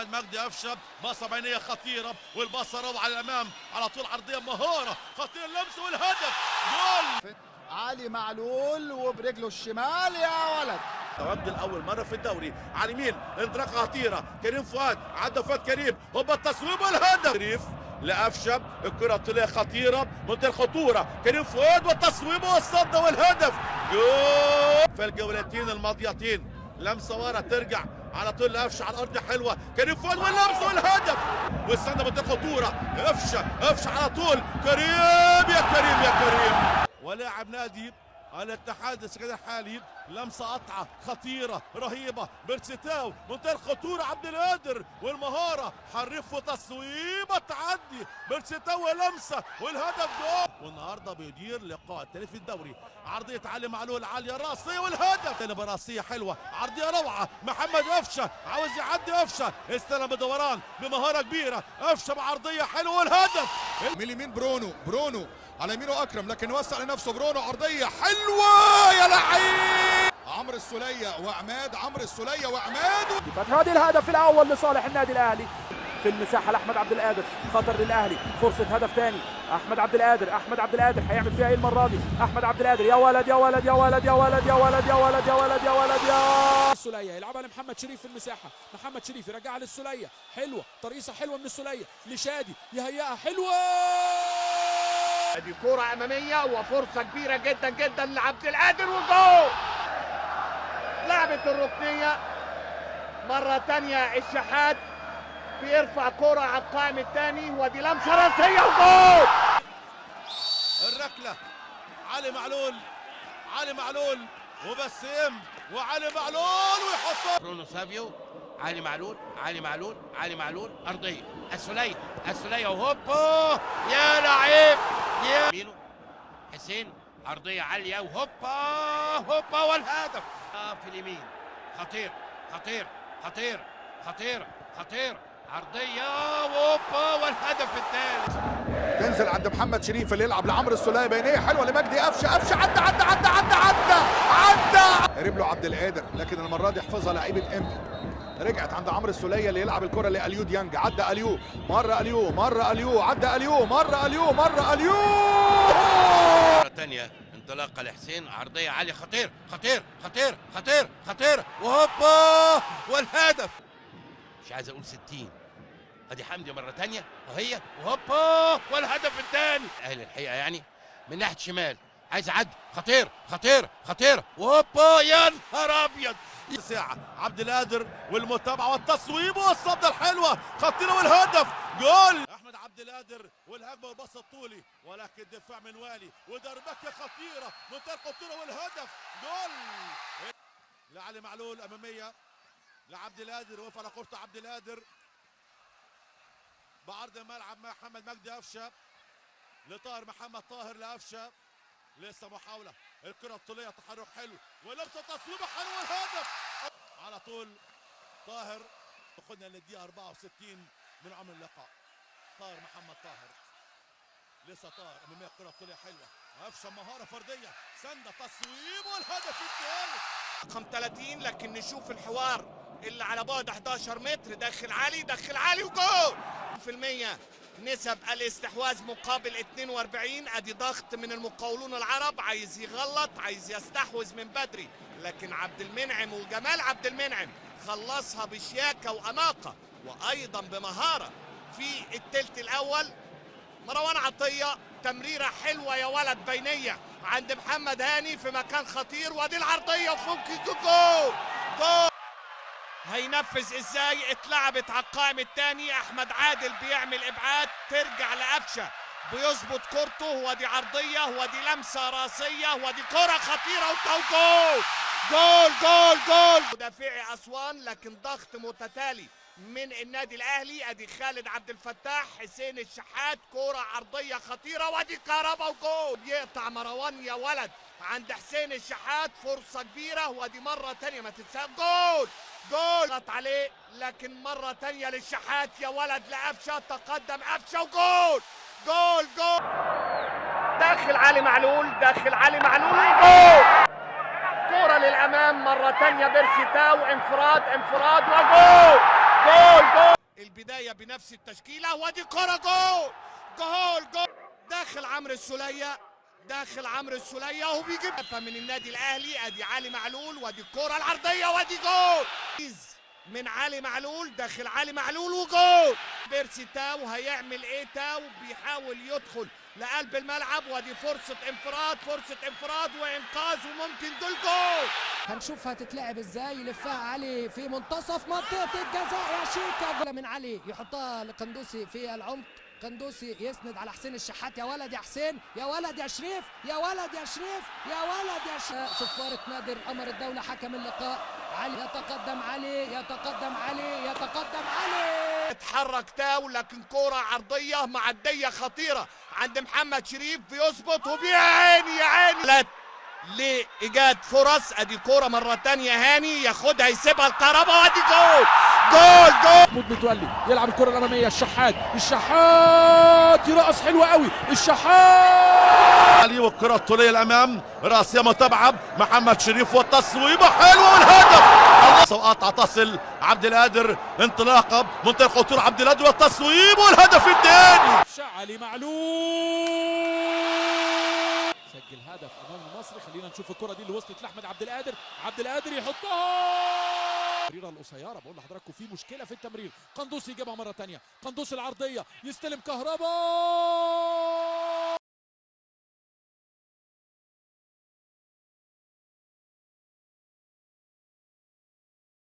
مجدي قفشه باصه بينيه خطيره، والباصه روعه للامام على طول، عرضيه مهاره خطيره، اللمسه والهدف جول. علي معلول وبرجله الشمال يا ولد. تواجد اول مره في الدوري على اليمين، انطلاقه خطيره، كريم فؤاد عدى فؤاد كريم، هوبا التصويب والهدف. شريف لقفشه، الكره الطوليه خطيره، منتهى الخطوره، كريم فؤاد والتصويب والصد والهدف جول. في الجولتين الماضيتين لمسه ورا ترجع على طول لقفشه على الارض حلوه، كريم فؤاد واللمسه والهدف والسنده منتهى الخطوره، قفشه على طول، كريم يا كريم يا كريم. ولاعب نادي الاتحاد السكندري الحالي، لمسه قطعه خطيره رهيبه، بيرسيتاو منتهى الخطوره، عبد القادر والمهاره، حريف وتصويبه تعدي، بيرسيتاو ولمسه والهدف جول. والنهارده بيدير لقاء الثاني في الدوري، عرضيه علي معلول عاليه راسيه والهدف، قلبه راسيه حلوه، عرضيه روعه، محمد قفشه عاوز يعدي، قفشه استلم بدوران بمهاره كبيره، قفشه بعرضيه حلوه والهدف. من اليمين برونو على يمينه اكرم، لكن وسع لنفسه برونو، عرضيه حلوه يا لعيب، عمرو السوليه وعماد، عمرو السوليه وعماد هذه الهدف الاول لصالح النادي الاهلي. في المساحه لاحمد عبد القادر، خطر للاهلي، فرصه هدف ثاني، احمد عبد القادر هيعمل فيها ايه المره دي؟ احمد عبد القادر يا ولد يا ولد يا ولد يا ولد يا ولد يا ولد يا ولد يا ولد يا السوليه يلعبها لمحمد شريف في المساحه، محمد شريف يرجعها للسوليه، حلوه ترقيصه حلوه من السوليه لشادي، يهيئها حلوه، ادي كرة امامية وفرصة كبيرة جدا جدا لعبد القادر وجول. لعبة الركنية مرة تانية، الشحات بيرفع كرة على القائم الثاني، ودي لمسة راسية وجول. الركلة علي معلول وبسام وعلي معلول ويحطها برونو سافيو، علي معلول ارضيه، السوليه وهوبا يا لعيب يا مينو حسين، ارضيه عاليه وهوبا والهدف في اليمين، خطير عرضيه وهوبا والهدف الثالث. تنزل عند محمد شريف اللي يلعب لعمرو السوليه، بينيه حلوه لمجدي قفشه عدى قرب له عبد القادر، لكن المره دي حفظها لعيبه امبي، رجعت عند عمرو السوليه اللي يلعب الكره لاليو ديانج، عدى اليو مره عدى اليو مره ثانيه، انطلاقه لحسين، عرضيه عاليه خطير وهوبا والهدف. مش عايز اقول 60، ادي حمدي مره ثانيه وهي وهوبا والهدف الثاني. اهل الحقيقه يعني من ناحيه شمال عايز يعدي، خطير وهوبا يا نهار ابيض. ساعة عبد القادر والمتابعة والتصويب والصدة الحلوة خطيرة والهدف جول. أحمد عبد القادر والهجمة والباص الطولي، ولكن دفاع من والي ودربكة خطيرة، منتهى الخطورة والهدف جول. لعلي معلول أمامية لعبد القادر، وقف على كرة عبد القادر بعرض الملعب مع محمد مجدي قفشه لطاهر، محمد طاهر لقفشه، لسه محاولة، الكرة الطولية تحرك حلو ولمسة تصويبة حلوة والهدف على طول. طاهر دخلنا للدقيقة 64 من عمر اللقاء، طاهر محمد طاهر، لسه طاهر أمامية، الكرة الطولية حلوة، قفشه مهارة فردية، سندة تصويب والهدف الثالث. رقم 30، لكن نشوف الحوار اللي على بعد 11 متر، داخل عالي وجول. في المية نسب الاستحواذ مقابل 42، ادي ضغط من المقاولون العرب، عايز يغلط، عايز يستحوذ من بدري، لكن عبد المنعم وجمال عبد المنعم خلصها بشياكة وأناقة وايضا بمهارة. في الثلث الاول مروان عطية تمريرة حلوة يا ولد بينية عند محمد هاني في مكان خطير، ودي العرضية وفوق جول. هينفذ ازاي؟ اتلعبت على القائم الثاني، احمد عادل بيعمل ابعاد، ترجع لقفشه بيظبط كورته، ودي عرضيه ودي لمسه راسيه ودي كره خطيره جول. مدافعي اسوان، لكن ضغط متتالي من النادي الاهلي، ادي خالد عبد الفتاح، حسين الشحات، كره عرضيه خطيره ودي كهربا وجول. يقطع مروان يا ولد عند حسين الشحات، فرصه كبيره ودي مره ثانيه ما تنساش جول. ضغط عليه، لكن مرة تانية للشحات يا ولد لقفشه، تقدم قفشه وجول. داخل علي معلول وجول. كرة للأمام مرة تانية، بيرسيتاو انفراد وجول. البدايه بنفس التشكيله، وادي كره جول جول جول داخل عمرو السوليه، داخل عمرو السوليه وبيجيب من النادي الاهلي. ادي علي معلول، وادي الكره العرضيه، وادي جول من علي معلول، داخل علي معلول وجول. بيرسي تاو هيعمل ايه؟ تاو بيحاول يدخل لقلب الملعب، وادي فرصه انفراد، فرصه انفراد وانقاذ وممكن جول. هنشوف هتتلعب ازاي. يلفها علي في منتصف منطقه الجزاء يا شيكا، من علي يحطها لقندوسي في العمق. قندوسي يسند على حسين الشحات. يا ولد يا حسين، يا ولد يا شريف، يا ولد يا شريف، يا ولد يا شريف. صفارة نادر قمر الدولة حكم اللقاء. علي يتقدم، علي يتقدم، علي يتقدم، علي اتحرك تاو، لكن كرة عرضية معدية خطيرة عند محمد شريف، بيظبط وبيعاني يا عيني لإيجاد فرص. ادي كرة مرة تانية، هاني ياخدها يسيبها الكهرباء، وادي جول جول جول. محمود متولي يلعب الكرة الأمامية، الشحات، الشحات يرقص حلوة قوي، الشحات علي والكرة الطولية الأمام، راسية متابعة محمد شريف والتصويبة حلوة والهدف. وقطعة تصل عبد القادر، انطلاقة منطقة خطورة عبد القادر والتصويب والهدف الثاني. علي معلول سجل هدف أمام المصري. خلينا نشوف الكرة دي اللي وصلت لأحمد عبد القادر، عبد القادر يحطها. التمريرة القصيرة، بقول لحضراتكم في مشكلة في التمرير. قندوسي يجيبها مرة تانية، قندوسي العرضية، يستلم كهربا.